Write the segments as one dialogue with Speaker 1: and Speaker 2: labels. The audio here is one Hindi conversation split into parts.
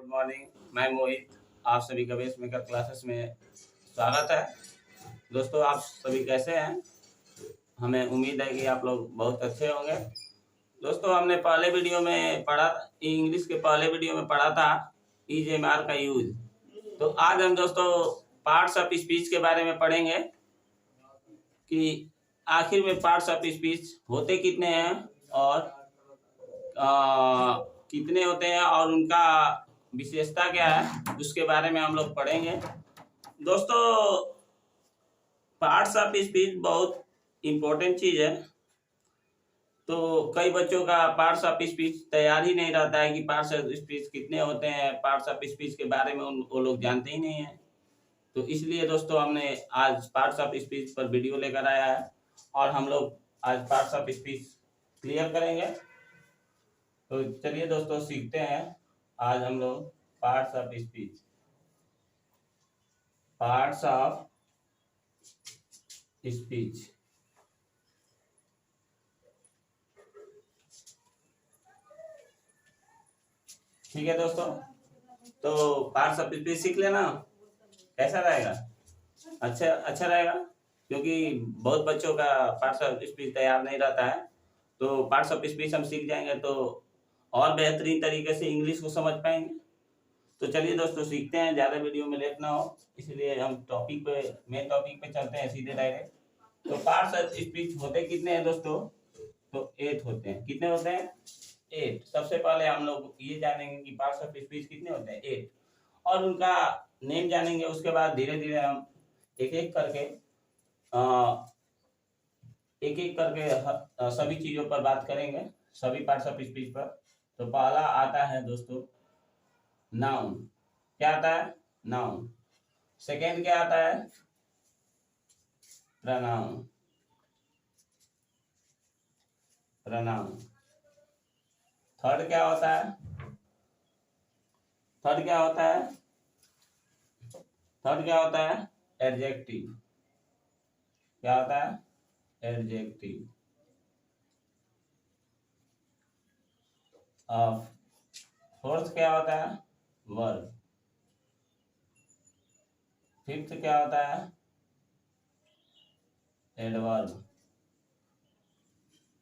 Speaker 1: Good morning. मैं मोहित, आप सभी का बेस मेकर क्लासेस में स्वागत है। दोस्तों, आप सभी कैसे हैं? हमें उम्मीद है कि आप लोग बहुत अच्छे होंगे। दोस्तों, हमने पहले वीडियो में पढ़ा, इंग्लिश के पहले वीडियो में पढ़ा था EJMR का यूज। तो आज हम दोस्तों पार्ट्स ऑफ स्पीच के बारे में पढ़ेंगे कि आखिर में पार्ट्स ऑफ स्पीच होते कितने हैं और कितने होते हैं और उनका विशेषता क्या है, उसके बारे में हम लोग पढ़ेंगे। दोस्तों, पार्ट्स ऑफ स्पीच बहुत इम्पोर्टेंट चीज़ है। तो कई बच्चों का पार्ट्स ऑफ स्पीच तैयार ही नहीं रहता है कि पार्ट्स ऑफ स्पीच कितने होते हैं। पार्ट्स ऑफ स्पीच के बारे में वो लोग जानते ही नहीं है। तो इसलिए दोस्तों हमने आज पार्ट्स ऑफ स्पीच पर वीडियो लेकर आया है और हम लोग आज पार्ट्स ऑफ स्पीच क्लियर करेंगे। तो चलिए दोस्तों सीखते हैं। आज हम लोग parts of speech, parts of speech. ठीक है दोस्तों, तो पार्ट्स ऑफ स्पीच सीख लेना। कैसा रहेगा? अच्छा रहेगा, क्योंकि बहुत बच्चों का पार्ट्स ऑफ स्पीच तैयार नहीं रहता है। तो पार्ट्स ऑफ स्पीच हम सीख जाएंगे तो और बेहतरीन तरीके से इंग्लिश को समझ पाएंगे। तो चलिए दोस्तों सीखते हैं, ज़्यादा वीडियो में लेट ना हो, इसलिए हम मेन टॉपिक पे चलते हैं सीधे डायरेक्ट। तो पार्ट्स ऑफ स्पीच होते कितने हैं दोस्तों? तो 8 होते हैं। कितने होते हैं? 8। सबसे पहले हम लोग ये जानेंगे कि पार्ट्स ऑफ स्पीच कितने होते हैं, 8, और उनका नेम जानेंगे। उसके बाद धीरे धीरे हम एक एक करके सभी चीजों पर बात करेंगे, सभी पार्ट्स ऑफ स्पीच पर। तो पहला आता है दोस्तों नाउन। क्या आता है? नाउन। सेकेंड क्या आता है? प्रनाउन। प्रनाउन। थर्ड क्या होता है? थर्ड क्या होता है? थर्ड क्या होता है? एडजेक्टिव। क्या होता है? एडजेक्टिव। फोर्थ क्या होता है? वर्ब। फिफ्थ क्या होता है? एडवर्ब।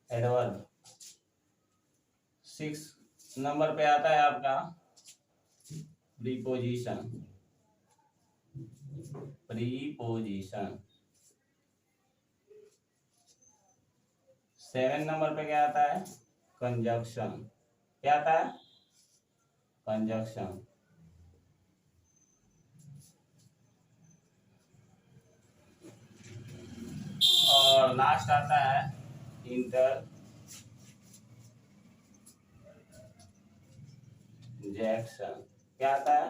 Speaker 1: एडवर्ब। 6 नंबर पे आता है आपका प्रीपोजिशन। प्रीपोजिशन। 7 नंबर पे क्या आता है? कंजक्शन। क्या आता है? कंजक्शन। और लास्ट आता है इंटरजेक्शन। क्या आता है?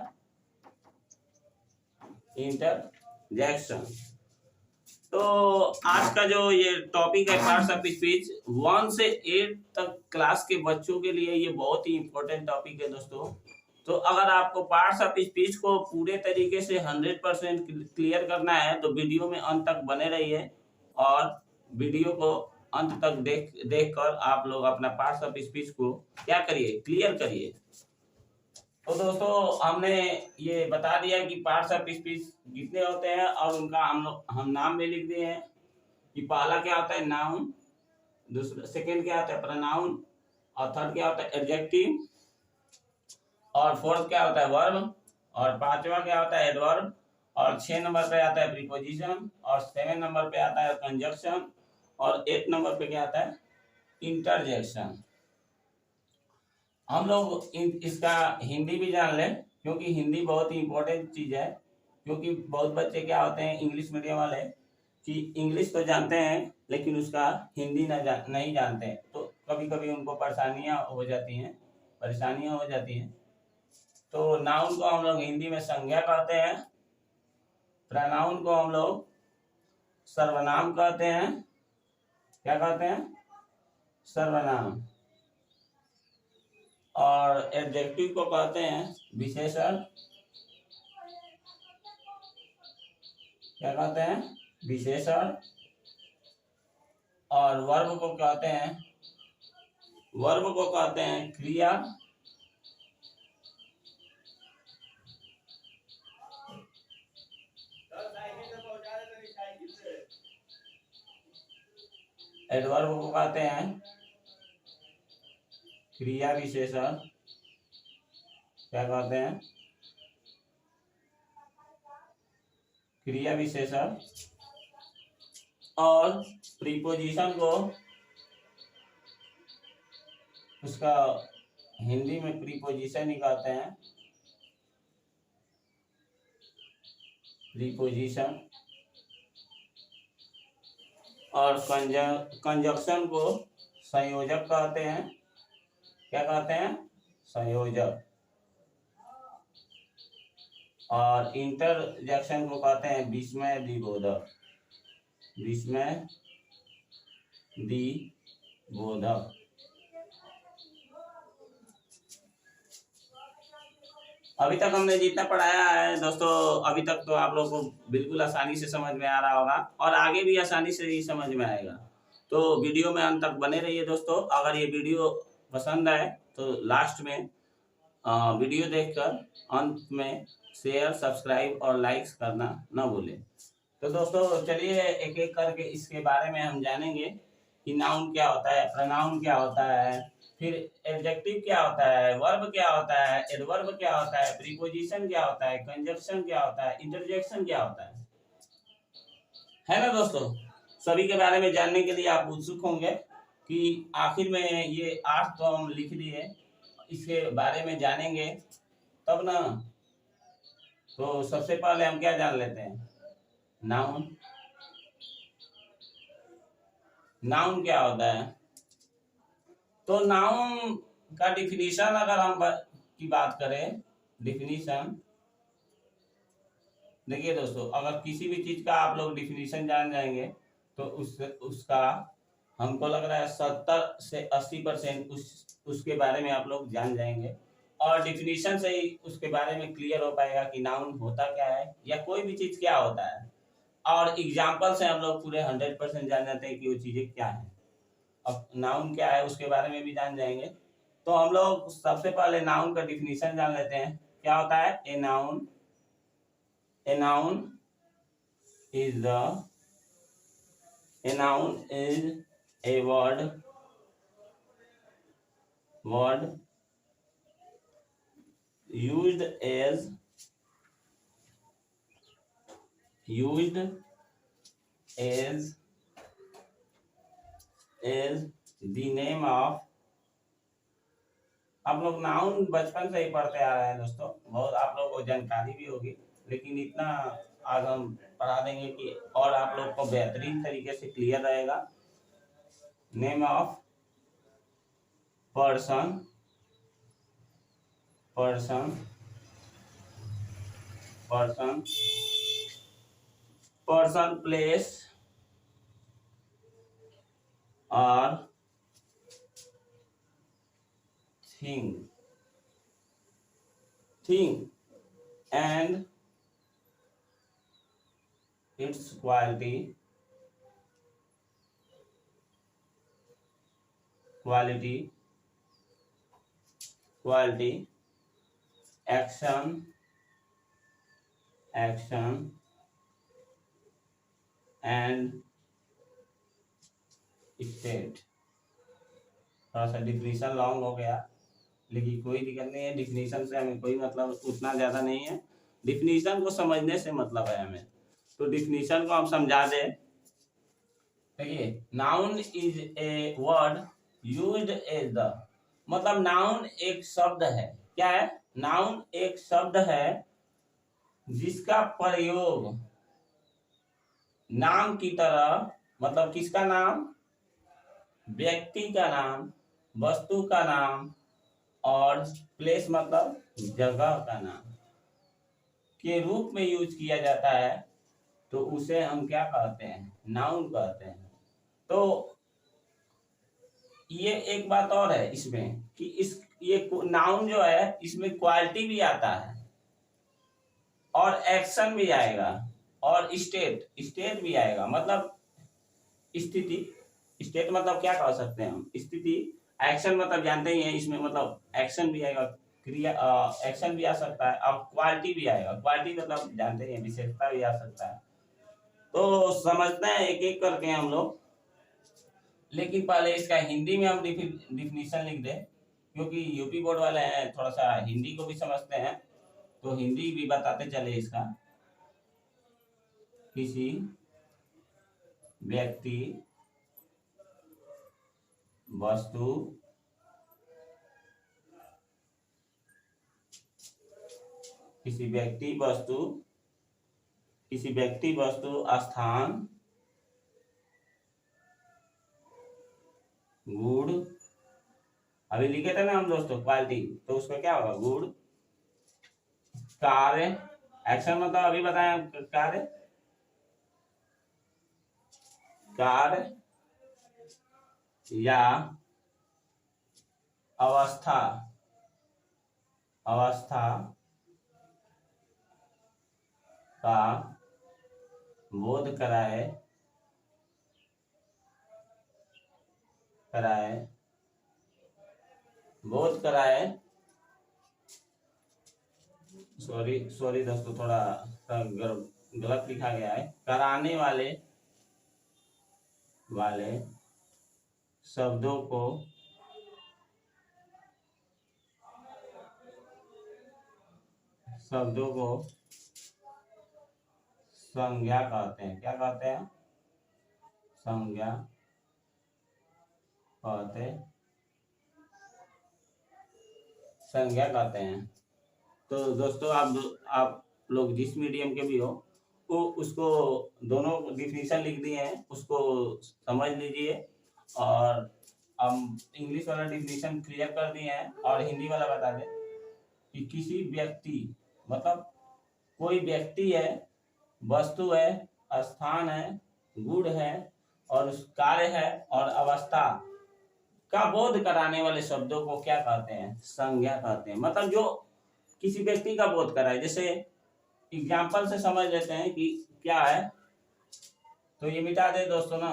Speaker 1: इंटरजेक्शन। तो आज का जो ये टॉपिक है पार्ट्स ऑफ स्पीच, 1 से 8 तक क्लास के बच्चों के लिए ये बहुत ही इंपॉर्टेंट टॉपिक है दोस्तों। तो अगर आपको पार्ट्स ऑफ स्पीच को पूरे तरीके से 100% क्लियर करना है तो वीडियो में अंत तक बने रहिए और वीडियो को अंत तक देख कर आप लोग अपना पार्ट्स ऑफ स्पीच को क्या करिए, क्लियर करिए। तो दोस्तों हमने ये बता दिया कि पार्ट्स ऑफ स्पीच कितने होते हैं और उनका हम नाम में लिख दिए हैं कि पहला क्या होता है? नाउन। दूसरा सेकंड क्या होता है? प्रोनाउन। और थर्ड क्या होता है? एडजेक्टिव। और फोर्थ क्या होता है? वर्ब। और पांचवा क्या होता है? एडवर्ब। और 6 नंबर पे आता है प्रीपोजिशन। और 7 नंबर पे आता है कंजक्शन। और 8 नंबर पे क्या आता है? इंटरजेक्शन। हम लोग इसका हिंदी भी जान लें, क्योंकि हिंदी बहुत ही इंपॉर्टेंट चीज है। क्योंकि बहुत बच्चे क्या होते हैं इंग्लिश मीडियम वाले कि इंग्लिश तो जानते हैं लेकिन उसका हिंदी नहीं जानते हैं। तो कभी कभी उनको परेशानियां हो जाती हैं। तो नाउन को हम लोग हिंदी में संज्ञा कहते हैं। प्रोनाउन को हम लोग सर्वनाम कहते हैं। क्या कहते हैं? सर्वनाम। और एडजेक्टिव को कहते हैं विशेषण। क्या कहते हैं? विशेषण। और वर्ब को कहते हैं क्रिया। एडवर्ब को कहते हैं क्रिया विशेषण। क्या कहते हैं? क्रिया विशेषण। और प्रीपोजिशन को उसका हिंदी में प्रीपोजिशन ही कहते हैं, प्रीपोजिशन। और कंजक्शन को संयोजक कहते हैं। क्या कहते हैं? संयोजक। और इंटरजेक्शन को कहते हैं विस्मय द्विबोधक। विस्मय द्विबोधक। अभी तक हमने जितना पढ़ाया है दोस्तों, अभी तक तो आप लोगों को बिल्कुल आसानी से समझ में आ रहा होगा और आगे भी आसानी से ही समझ में आएगा। तो वीडियो में अंत तक बने रहिए दोस्तों। अगर ये वीडियो पसंद आए तो लास्ट में वीडियो देखकर अंत में शेयर, सब्सक्राइब और लाइक्स करना न भूलें। तो दोस्तों चलिए एक एक करके इसके बारे में हम जानेंगे कि नाउन क्या होता है, प्रोनाउन क्या होता है, फिर एडजेक्टिव क्या होता है, वर्ब क्या होता है, एडवर्ब क्या होता है, प्रीपोजिशन क्या होता है, कंजक्शन क्या होता है, इंटरजेक्शन क्या होता है ना दोस्तों। सभी के बारे में जानने के लिए आप उत्सुक होंगे कि आखिर में ये 8 तो हम लिख दिए, इसके बारे में जानेंगे तब ना। तो सबसे पहले हम क्या जान लेते हैं? नाउन। नाउन क्या होता है? तो नाउन का डिफिनीशन अगर हम की बात करें, डिफिनीशन देखिए दोस्तों, अगर किसी भी चीज का आप लोग डिफिनीशन जान जाएंगे तो उसका हमको लग रहा है 70 से 80% उसके बारे में आप लोग जान जाएंगे। और डिफिनीशन से ही उसके बारे में क्लियर हो पाएगा कि नाउन होता क्या है या कोई भी चीज क्या होता है। और एग्जाम्पल से हम लोग पूरे 100% जान जाते हैं कि वो चीजें क्या है। अब नाउन क्या है उसके बारे में भी जान जाएंगे। तो हम लोग सबसे पहले नाउन का डिफिनीशन जान लेते हैं। क्या होता है? A noun is a word used as the name of। आप लोग नाउन बचपन से ही पढ़ते आ रहे हैं दोस्तों, बहुत आप लोगों को जानकारी भी होगी, लेकिन इतना आज हम पढ़ा देंगे कि और आप लोग को बेहतरीन तरीके से क्लियर रहेगा। नेम ऑफ पर्सन, प्लेस और thing and its quality, action and state। थोड़ा सा डिफिनीशन लॉन्ग हो गया, लेकिन कोई दिक्कत नहीं है। डिफिनीशन से हमें कोई मतलब उतना ज्यादा नहीं है, डिफिनीशन को समझने से मतलब है हमें। तो डिफिनीशन को हम समझा दें। देखिए, noun is a word used as the, मतलब नाउन एक शब्द है। क्या है? नाउन एक शब्द है जिसका प्रयोग नाम की तरह, मतलब किसका नाम? व्यक्ति का नाम, वस्तु का नाम और प्लेस मतलब जगह का नाम के रूप में यूज किया जाता है। तो उसे हम क्या कहते हैं? नाउन कहते हैं। तो ये एक बात और है इसमें कि ये नाउन जो है इसमें क्वालिटी भी आता है और एक्शन भी आएगा और स्टेट भी आएगा, मतलब स्थिति। स्टेट मतलब क्या कह सकते हैं हम? स्थिति। एक्शन मतलब जानते ही हैं, इसमें मतलब एक्शन भी आएगा, क्रिया एक्शन भी आ सकता है और क्वालिटी भी आएगा। क्वालिटी मतलब जानते ही हैं, विशेषता भी आ सकता है। तो समझते हैं एक एक करके हम लोग। लेकिन पहले इसका हिंदी में हम डिफिनीशन लिख दें, क्योंकि यूपी बोर्ड वाले हैं थोड़ा सा हिंदी को भी समझते हैं, तो हिंदी भी बताते चले इसका। किसी व्यक्ति, वस्तु, किसी व्यक्ति वस्तु स्थान, गुण, अभी लिखे थे ना हम दोस्तों क्वालिटी, तो उसका क्या होगा? गुण, कार्य, एक्शन मतलब अभी बताया कार्य, या अवस्था का बोध कराए सॉरी दोस्तों, थोड़ा गलत लिखा गया है। कराने वाले शब्दों को संज्ञा कहते हैं। क्या कहते हैं? संज्ञा कहते हैं। तो दोस्तों आप लोग जिस मीडियम के भी हो, वो उसको दोनों डिफिनीशन लिख दिए हैं, उसको समझ लीजिए। और हम इंग्लिश वाला डिफिनीशन क्लियर कर दिए हैं, और हिंदी वाला बता दें कि किसी व्यक्ति मतलब कोई व्यक्ति है, वस्तु है, स्थान है, गुण है, और कार्य है और अवस्था का बोध कराने वाले शब्दों को क्या कहते हैं? संज्ञा कहते हैं। मतलब जो किसी व्यक्ति का बोध कराए। जैसे एग्जाम्पल से समझ लेते हैं कि क्या है, तो ये मिटा दे दोस्तों ना,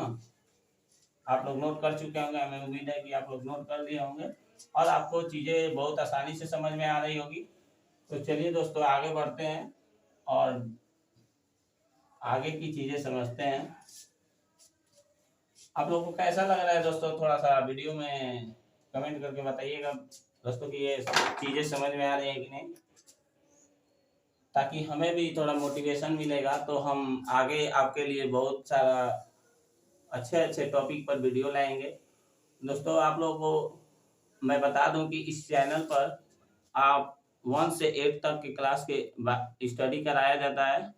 Speaker 1: आप लोग नोट कर चुके होंगे, हमें उम्मीद है कि आप लोग नोट कर लिए होंगे और आपको चीजें बहुत आसानी से समझ में आ रही होगी। तो चलिए दोस्तों आगे बढ़ते हैं और आगे की चीजें समझते हैं। आप लोगों को कैसा लग रहा है दोस्तों? थोड़ा सा वीडियो में कमेंट करके बताइएगा दोस्तों कि ये चीजें समझ में आ रही है कि नहीं, ताकि हमें भी थोड़ा मोटिवेशन मिलेगा, तो हम आगे आपके लिए बहुत सारा अच्छे टॉपिक पर वीडियो लाएंगे। दोस्तों आप लोगों को मैं बता दूं कि इस चैनल पर आप 1 से 8 तक के क्लास के स्टडी कराया जाता है,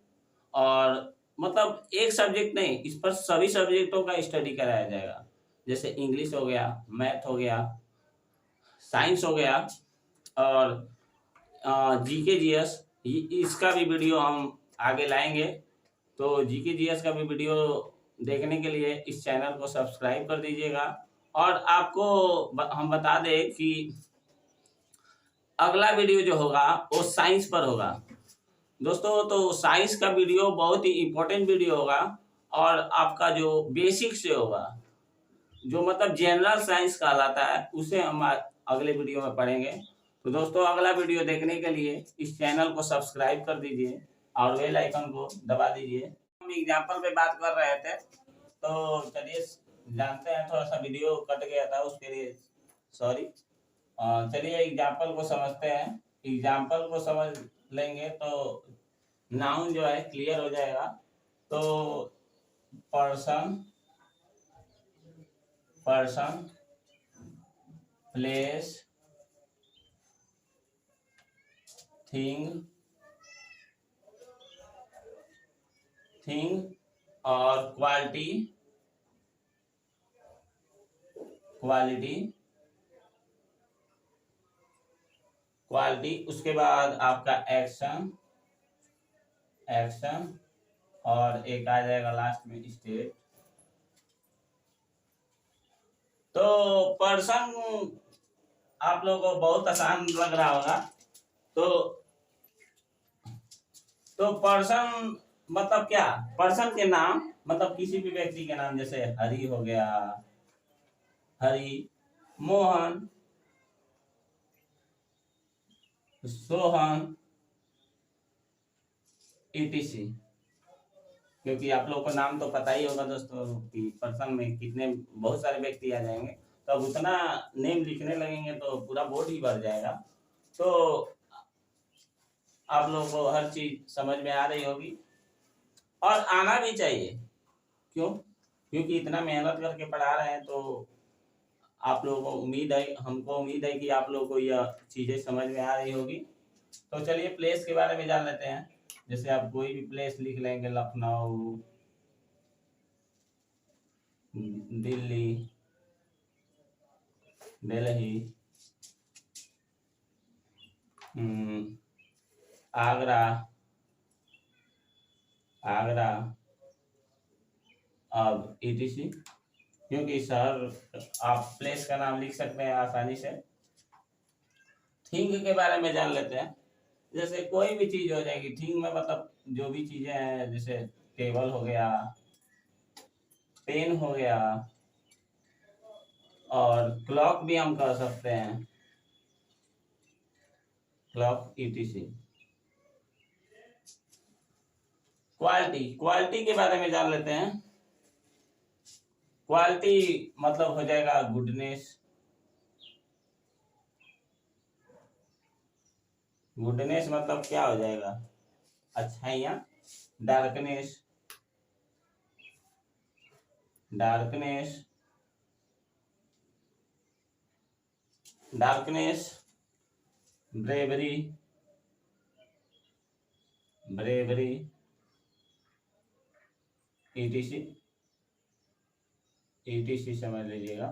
Speaker 1: और मतलब एक सब्जेक्ट नहीं, इस पर सभी सब्जेक्टों का स्टडी कराया जाएगा। जैसे इंग्लिश हो गया, मैथ हो गया, साइंस हो गया, और जीके जीएस, इसका भी वीडियो हम आगे लाएंगे। तो जीके जीएस का भी वीडियो देखने के लिए इस चैनल को सब्सक्राइब कर दीजिएगा। और आपको हम बता दें कि अगला वीडियो जो होगा वो साइंस पर होगा दोस्तों। तो साइंस का वीडियो बहुत ही इम्पोर्टेंट वीडियो होगा, और आपका जो बेसिक से होगा, जो मतलब जनरल साइंस कहलाता है, उसे हम अगले वीडियो में पढ़ेंगे। तो दोस्तों अगला वीडियो देखने के लिए इस चैनल को सब्सक्राइब कर दीजिए और बेल आइकन को दबा दीजिए। हम एग्जाम्पल पे बात कर रहे थे, तो चलिए जानते हैं, थोड़ा सा वीडियो कट गया था उसके लिए सॉरी। चलिए एग्जाम्पल को समझते हैं। एग्जाम्पल को समझ लेंगे तो नाउन जो है क्लियर हो जाएगा। तो पर्सन, प्लेस, थिंग और क्वालिटी, उसके बाद आपका एक्शन, और एक आ जाएगा लास्ट में स्टेट। तो पर्सन आप लोगों को बहुत आसान लग रहा होगा। तो पर्सन मतलब क्या? पर्सन के नाम मतलब किसी भी व्यक्ति के नाम, जैसे हरि हो गया, हरि, मोहन, सोहन, etc। क्योंकि आप लोगों को नाम तो पता ही होगा दोस्तों कि पर्सन में कितने बहुत सारे व्यक्ति आ जाएंगे, तो अब उतना नेम लिखने लगेंगे तो पूरा बोर्ड ही भर जाएगा। तो आप लोगों को हर चीज समझ में आ रही होगी और आना भी चाहिए। क्यों? क्योंकि इतना मेहनत करके पढ़ा रहे हैं, तो आप लोगों को उम्मीद है, हमको उम्मीद है कि आप लोगों को यह चीजें समझ में आ रही होगी। तो चलिए प्लेस के बारे में जान लेते हैं। जैसे आप कोई भी प्लेस लिख लेंगे, लखनऊ, दिल्ली, दिल्ली, आगरा, आगरा, अब ईटीसी। क्योंकि शहर आप प्लेस का नाम लिख सकते हैं आसानी से। थिंग के बारे में जान लेते हैं। जैसे कोई भी चीज हो जाएगी थिंग में, मतलब जो भी चीजें हैं, जैसे टेबल हो गया, पेन हो गया, और क्लॉक भी हम कह सकते हैं, क्लॉक ईटीसी। क्वालिटी, क्वालिटी के बारे में जान लेते हैं। क्वालिटी मतलब हो जाएगा गुडनेस, गुडनेस मतलब क्या हो जाएगा? अच्छाइयाँ। Darkness, darkness, darkness, bravery, bravery, ETC, ETC समझ लीजिएगा।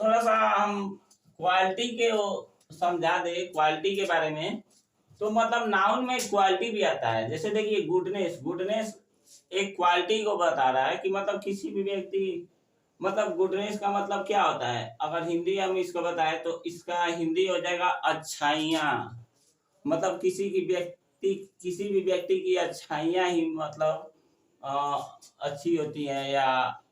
Speaker 1: थोड़ा सा हम क्वालिटी के समझा दे, क्वालिटी के बारे में। तो मतलब नाउन में क्वालिटी भी आता है। जैसे देखिए गुडनेस, गुडनेस एक क्वालिटी को बता रहा है कि मतलब किसी भी व्यक्ति, मतलब गुडनेस का मतलब क्या होता है? अगर हिंदी हम इसको बताए तो इसका हिंदी हो जाएगा अच्छाइयाँ। मतलब किसी भी व्यक्ति की अच्छाइयाँ ही मतलब अच्छी होती हैं या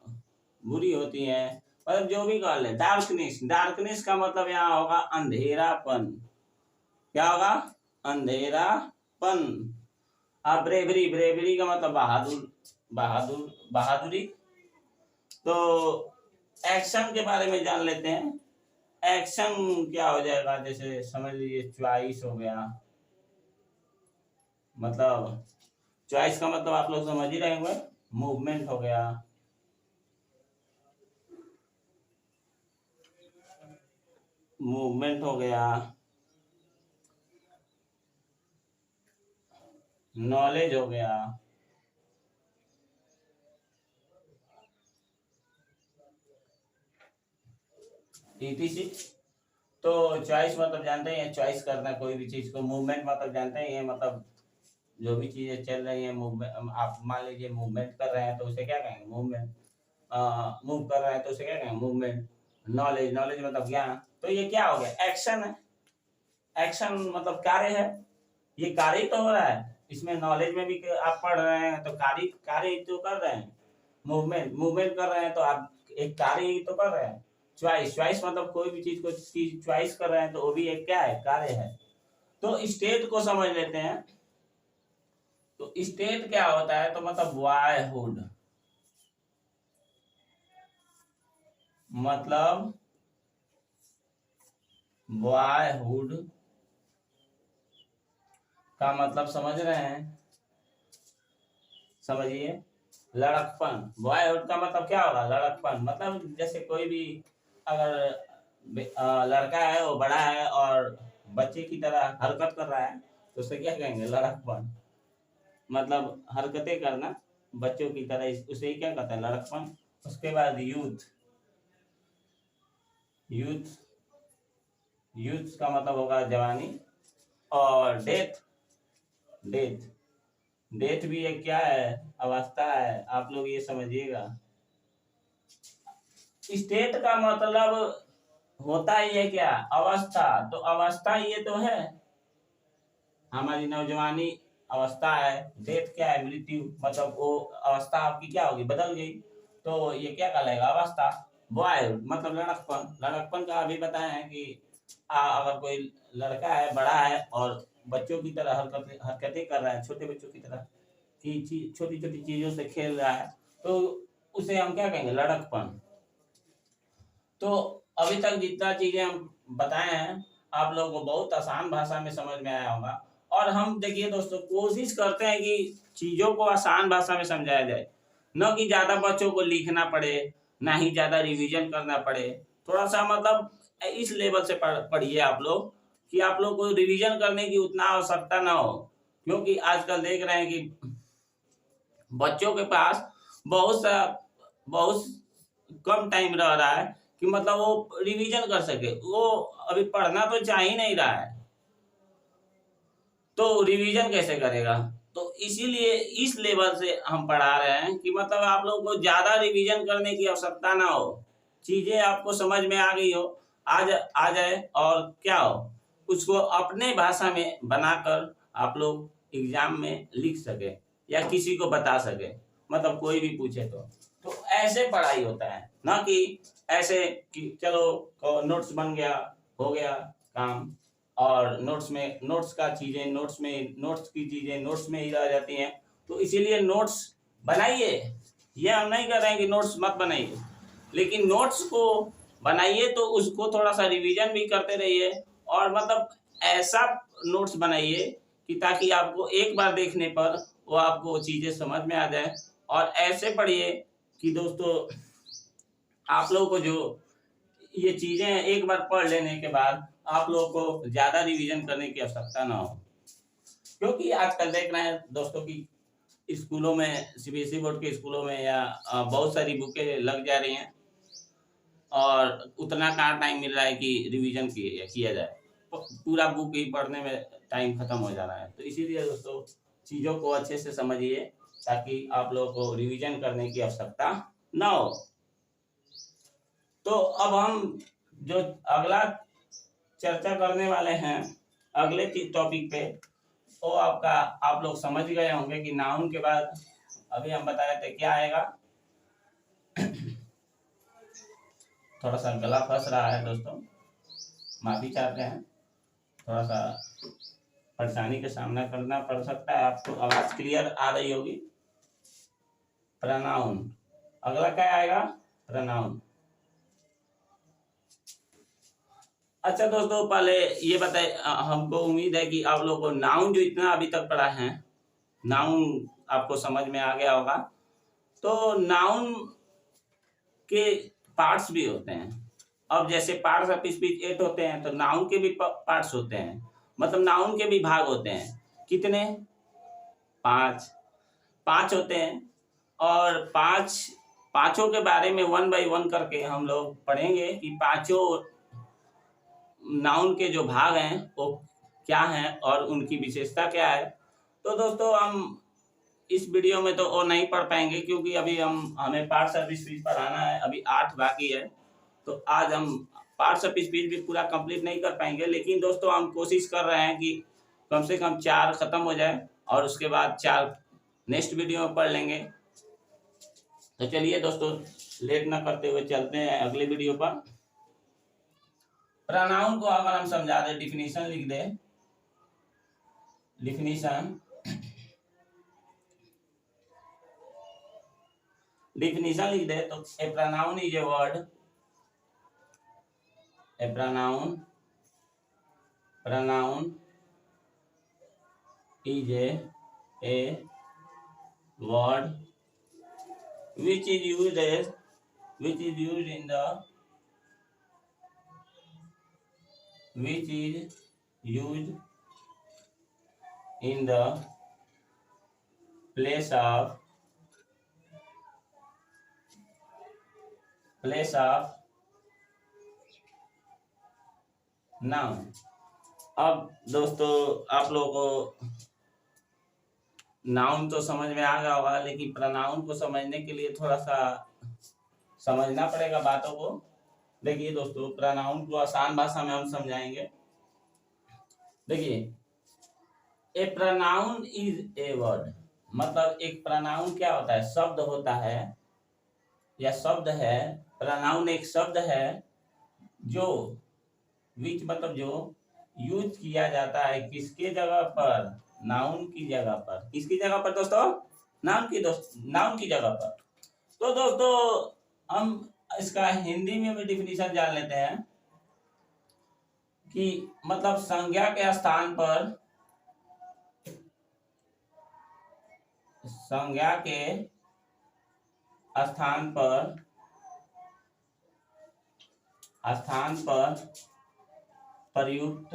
Speaker 1: बुरी होती हैं, मतलब जो भी कह ले। डार्कनेस, डार्कनेस का मतलब यहाँ होगा अंधेरापन। क्या होगा? अंधेरापन। अब ब्रेवरी, ब्रेवरी का मतलब बहादुर, बहादुर, बहादुरी। तो एक्शन के बारे में जान लेते हैं। एक्शन क्या हो जाएगा? जैसे समझ लीजिए चॉइस हो गया, मतलब चॉइस का मतलब आप लोग समझ ही रहे होंगे। मूवमेंट हो गया, मूवमेंट हो गया, नॉलेज हो गया, ईटीसी। तो चॉइस मतलब जानते हैं, चॉइस करना कोई भी चीज को। मूवमेंट मतलब जानते हैं, मतलब जो भी चीजें चल रही है, मूवमेंट। आप मान लीजिए मूवमेंट कर रहे हैं तो उसे क्या कहेंगे? मूवमेंट। मूव कर रहे हैं तो उसे क्या कहेंगे? मूवमेंट। नॉलेज, नॉलेज मतलब ज्ञान। तो ये क्या हो गया? एक्शन है। एक्शन मतलब कार्य है। ये कार्य तो हो रहा है इसमें। नॉलेज में भी आप पढ़ रहे हैं तो कार्य, कार्य तो कर रहे हैं। मूवमेंट, मूवमेंट कर रहे हैं तो आप एक कार्य ही तो कर रहे हैं। चॉइस, चॉइस मतलब कोई भी चीज को चीज चॉइस कर रहे हैं तो वो भी एक क्या है? कार्य है। तो स्टेट को समझ लेते हैं। तो स्टेट क्या होता है? तो मतलब बॉयहुड, मतलब बॉयहुड का मतलब समझ रहे हैं? समझिए, लड़कपन। बॉयहुड का मतलब क्या होगा? लड़कपन। मतलब जैसे कोई भी अगर लड़का है, वो बड़ा है और बच्चे की तरह हरकत कर रहा है तो उसे क्या कहेंगे? लड़कपन। मतलब हरकतें करना बच्चों की तरह, उसे ही क्या कहते हैं? लड़कपन। उसके बाद यूथ, यूथ, यूथ का मतलब होगा जवानी। और डेथ, डेथ, डेथ भी एक क्या है? अवस्था है। आप लोग ये समझिएगा। स्टेट का मतलब होता ही है क्या? अवस्था। तो अवस्था ये तो है, हमारी नौजवानी अवस्था है। डेथ क्या है? मृत्यु। मतलब वो अवस्था आपकी क्या होगी? बदल गई। तो ये क्या कहलाएगा? अवस्था। बॉय मतलब लड़कपन। लड़कपन का अभी बताए हैं कि अगर कोई लड़का है, बड़ा है और बच्चों की तरह हरकतें कर रहा है, छोटे बच्चों की तरह, कि छोटी छोटी चीजों से खेल रहा है, तो उसे हम क्या कहेंगे, लड़कपन। तो अभी तक जितना चीजें हम बताए हैं आप लोगों को बहुत आसान भाषा में समझ में आया होगा। और हम देखिए दोस्तों, कोशिश करते हैं कि चीजों को आसान भाषा में समझाया जाए, न कि ज्यादा बच्चों को लिखना पड़े, ना ही ज्यादा रिवीजन करना पड़े। थोड़ा सा मतलब इस लेवल से पढ़िए आप लोग कि आप लोग को रिवीजन करने की उतना आवश्यकता ना हो। क्योंकि आजकल देख रहे हैं कि बच्चों के पास बहुत कम टाइम रह रहा है कि मतलब वो रिवीजन कर सके। वो अभी पढ़ना तो चाह ही नहीं रहा है, तो रिवीजन कैसे करेगा। तो इसीलिए इस लेवल से हम पढ़ा रहे हैं कि मतलब आप लोगों को ज्यादा रिवीजन करने की आवश्यकता ना हो, चीजें आपको समझ में आ गई हो, आ जाए, और क्या हो उसको अपने भाषा में बनाकर आप लोग एग्जाम में लिख सके या किसी को बता सके, मतलब कोई भी पूछे तो ऐसे पढ़ाई होता है, ना कि ऐसे कि चलो नोट्स बन गया, हो गया काम, और नोट्स की चीजें नोट्स में ही रह जाती हैं। तो इसीलिए नोट्स बनाइए, ये हम नहीं कह रहे हैं कि नोट्स मत बनाइए, लेकिन नोट्स को बनाइए तो उसको थोड़ा सा रिवीजन भी करते रहिए, और मतलब ऐसा नोट्स बनाइए कि ताकि आपको एक बार देखने पर वो आपको चीजें समझ में आ जाए। और ऐसे पढ़िए कि दोस्तों आप लोगों को जो ये चीजें एक बार पढ़ लेने के बाद आप लोगों को ज्यादा रिवीजन करने की आवश्यकता ना हो। क्योंकि आजकल देख रहे हैं दोस्तों की स्कूलों में, सीबीएसई बोर्ड के स्कूलों में या बहुत सारी बुकें लग जा रही हैं, और उतना कहाँ टाइम मिल रहा है कि रिवीजन किया जाए। पूरा बुक ही पढ़ने में टाइम खत्म हो जा रहा है। तो इसीलिए दोस्तों चीज़ों को अच्छे से समझिए ताकि आप लोगों को रिवीजन करने की आवश्यकता ना हो। तो अब हम जो अगला चर्चा करने वाले हैं अगले टॉपिक पे, वो आप लोग समझ गए होंगे कि नाउन के बाद अभी हम बताए थे क्या आएगा। थोड़ा सा गला फंस रहा है दोस्तों, माफी चाहते हैं, थोड़ा सा परेशानी का सामना करना पड़ सकता है। आपको आवाज क्लियर आ रही होगी। प्रोनाउन, अगला क्या आएगा, प्रोनाउन। अच्छा दोस्तों, पहले ये बताए, हमको उम्मीद है कि आप लोगों को नाउन जो इतना अभी तक पढ़ा है, नाउन आपको समझ में आ गया होगा। तो नाउन के पार्ट्स भी होते हैं। अब जैसे पार्ट्स ऑफ स्पीच 8 होते हैं, तो नाउन के भी पार्ट्स होते हैं, मतलब नाउन के भी भाग होते हैं। कितने, 5 होते हैं। और पांचों के बारे में 1 बाय 1 करके हम लोग पढ़ेंगे कि पांचों नाउन के जो भाग हैं वो क्या हैं और उनकी विशेषता क्या है। तो दोस्तों हम इस वीडियो में तो वो नहीं पढ़ पाएंगे, क्योंकि अभी हमें पार्ट्स ऑफ स्पीच पढ़ाना है, अभी 8 बाकी है। तो आज हम पार्ट्स ऑफ स्पीच भी पूरा कंप्लीट नहीं कर पाएंगे, लेकिन दोस्तों हम कोशिश कर रहे हैं कि कम से कम 4 खत्म हो जाए, और उसके बाद 4 नेक्स्ट वीडियो में पढ़ लेंगे। तो चलिए दोस्तों, लेट ना करते हुए चलते हैं अगले वीडियो पर। प्रोनाउन को अगर हम समझा दे, डिफिनीशन लिख दे, डिफिनीशन लिख दे, तो a pronoun is a word, a pronoun is a word which is used in the place of noun। अब दोस्तों आप लोगों को नाउन तो समझ में आ गया होगा, लेकिन प्रोनाउन को समझने के लिए थोड़ा सा समझना पड़ेगा बातों को। देखिए दोस्तों, प्रोनाउन को आसान भाषा में हम समझाएंगे। देखिए, ए प्रोनाउन इज ए वर्ड, मतलब एक प्रोनाउन क्या होता है, शब्द होता है या शब्द है। प्रोनाउन एक शब्द है जो विच मतलब जो यूज किया जाता है किसके जगह पर, नाउन की जगह पर। किसकी जगह पर दोस्तों, नाउन की जगह पर। तो दोस्तों हम इसका हिंदी में भी डिफिनीशन जान लेते हैं कि मतलब संज्ञा के स्थान पर, संज्ञा के स्थान पर प्रयुक्त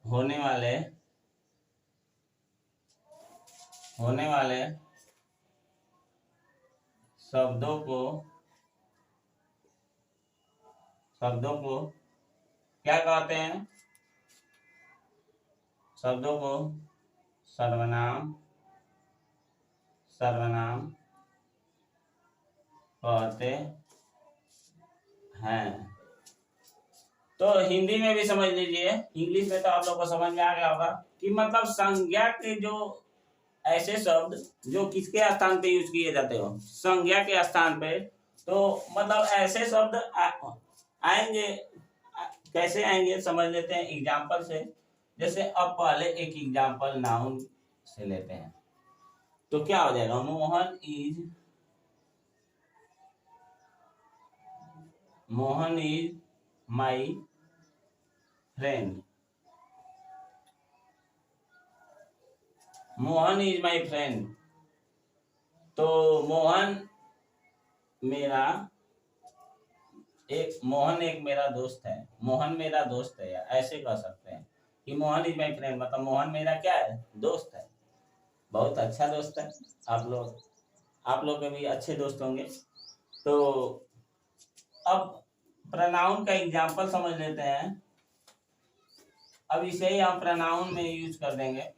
Speaker 1: होने वाले शब्दों को क्या कहते हैं? शब्दों को सर्वनाम कहते हैं। तो हिंदी में भी समझ लीजिए, इंग्लिश में तो आप लोग को समझ में आ गया होगा कि मतलब संज्ञा के जो ऐसे शब्द जो किसके स्थान पे यूज किए जाते हो, संज्ञा के स्थान पे, तो मतलब ऐसे शब्द आएंगे। कैसे आएंगे समझ लेते हैं एग्जाम्पल से। जैसे अब पहले एक एग्जाम्पल नाउन से लेते हैं, तो क्या हो जाएगा? Mohan is my friend. Mohan is my friend, तो मोहन एक मेरा दोस्त है। मोहन मेरा दोस्त है, ऐसे कह सकते हैं कि मोहन इज माई फ्रेंड, मतलब मोहन मेरा क्या है? दोस्त है, बहुत अच्छा दोस्त है। आप लोग के भी अच्छे दोस्त होंगे। तो अब प्रोनाउन का एग्जाम्पल समझ लेते हैं। अब इसे ही हम प्रोनाउन में यूज कर देंगे।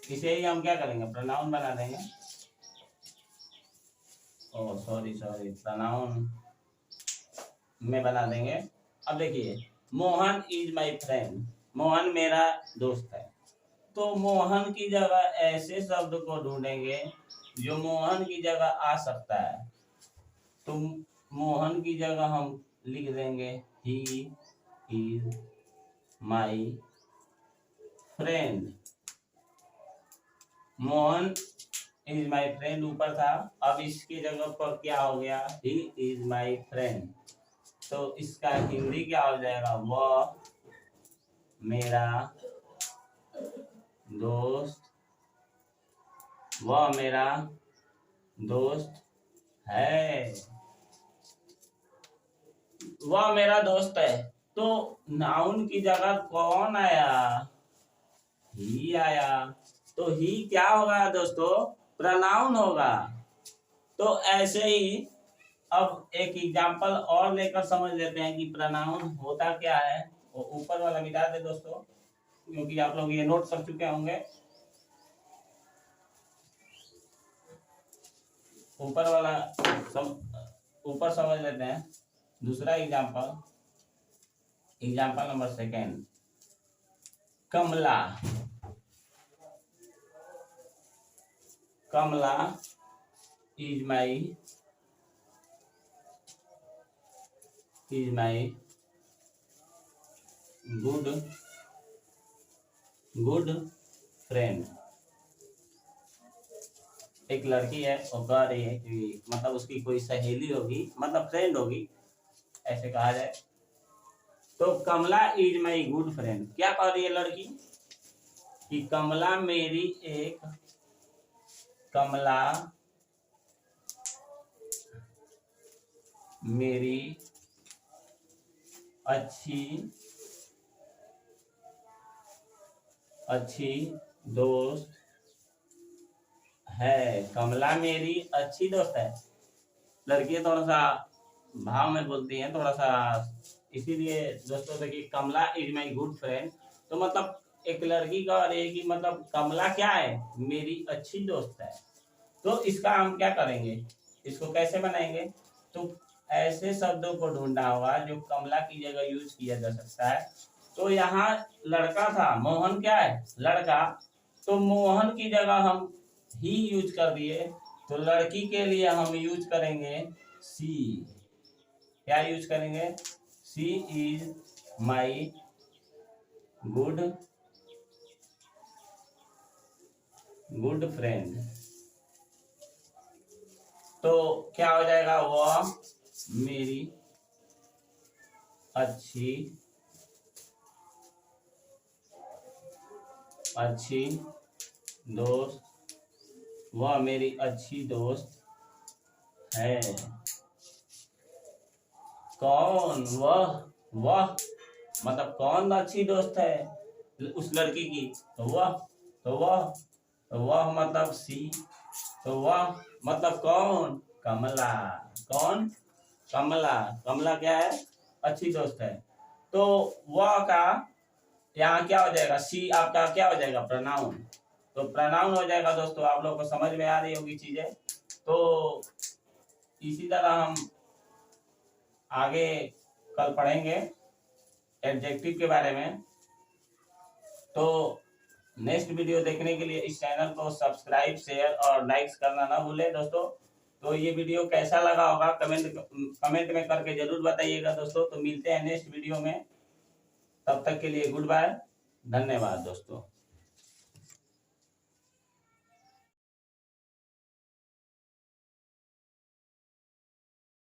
Speaker 1: इसे ही हम क्या करेंगे? प्रोनाउन बना देंगे। ओह सॉरी, प्रोनाउन में बना देंगे। अब देखिए, Mohan is my friend, Mohan मेरा दोस्त है। तो मोहन की जगह ऐसे शब्द को ढूंढेंगे जो मोहन की जगह आ सकता है। तो मोहन की जगह हम लिख देंगे he is my friend. Mohan is my friend ऊपर था, अब इसकी जगह पर क्या हो गया? He is my friend. तो इसका हिंदी क्या हो जाएगा? वह मेरा दोस्त है। वह मेरा दोस्त है। तो नाउन की जगह कौन आया? ही आया। तो ही क्या होगा दोस्तों? प्रोनाउन होगा। तो ऐसे ही अब एक एग्जांपल और लेकर समझ लेते हैं कि प्रोनाउन होता क्या है। वो ऊपर वाला मिटा दे दोस्तों, क्योंकि आप लोग ये नोट कर चुके होंगे। ऊपर समझ लेते हैं। दूसरा example number second, Kamala is my good friend. एक लड़की है, वो कह रही है कि मतलब उसकी कोई सहेली होगी, मतलब फ्रेंड होगी, ऐसे कहा जाए। तो कमला इज माई गुड फ्रेंड, क्या कह रही है लड़की? कि कमला मेरी अच्छी दोस्त है। कमला मेरी अच्छी दोस्त है। लड़की थोड़ा सा भाव में बोलती है, थोड़ा सा, इसीलिए दोस्तों देखिए, कमला इज माई गुड फ्रेंड। तो मतलब एक लड़की कह रही है कि मतलब कमला क्या है? मेरी अच्छी दोस्त है। तो इसका हम क्या करेंगे? इसको कैसे बनाएंगे? तो ऐसे शब्दों को ढूंढना होगा जो कमला की जगह यूज किया जा सकता है। तो यहाँ लड़का था, मोहन क्या है? लड़का। तो मोहन की जगह हम ही यूज कर दिए। तो लड़की के लिए हम यूज करेंगे सी। क्या यूज करेंगे? सी इज माई गुड फ्रेंड। तो क्या हो जाएगा, वह मेरी अच्छी दोस्त, वह मेरी अच्छी दोस्त है। कौन? वह मतलब कौन अच्छी दोस्त है उस लड़की की? तो वह मतलब सी। तो वह मतलब कौन? कमला। कौन? कमला। कमला क्या है? अच्छी दोस्त है। तो वह का यहाँ क्या हो जाएगा, सी आपका क्या हो जाएगा, प्रोनाउन। तो प्रोनाउन हो जाएगा दोस्तों। आप लोगों को समझ में आ रही होगी चीजें। तो इसी तरह हम आगे कल पढ़ेंगे एडजेक्टिव के बारे में। तो नेक्स्ट वीडियो देखने के लिए इस चैनल को सब्सक्राइब, शेयर और लाइक्स करना ना भूलें दोस्तों। तो ये वीडियो कैसा लगा होगा कमेंट में करके जरूर बताइएगा दोस्तों। तो मिलते हैं नेक्स्ट वीडियो में, तब तक के लिए गुड बाय, धन्यवाद दोस्तों।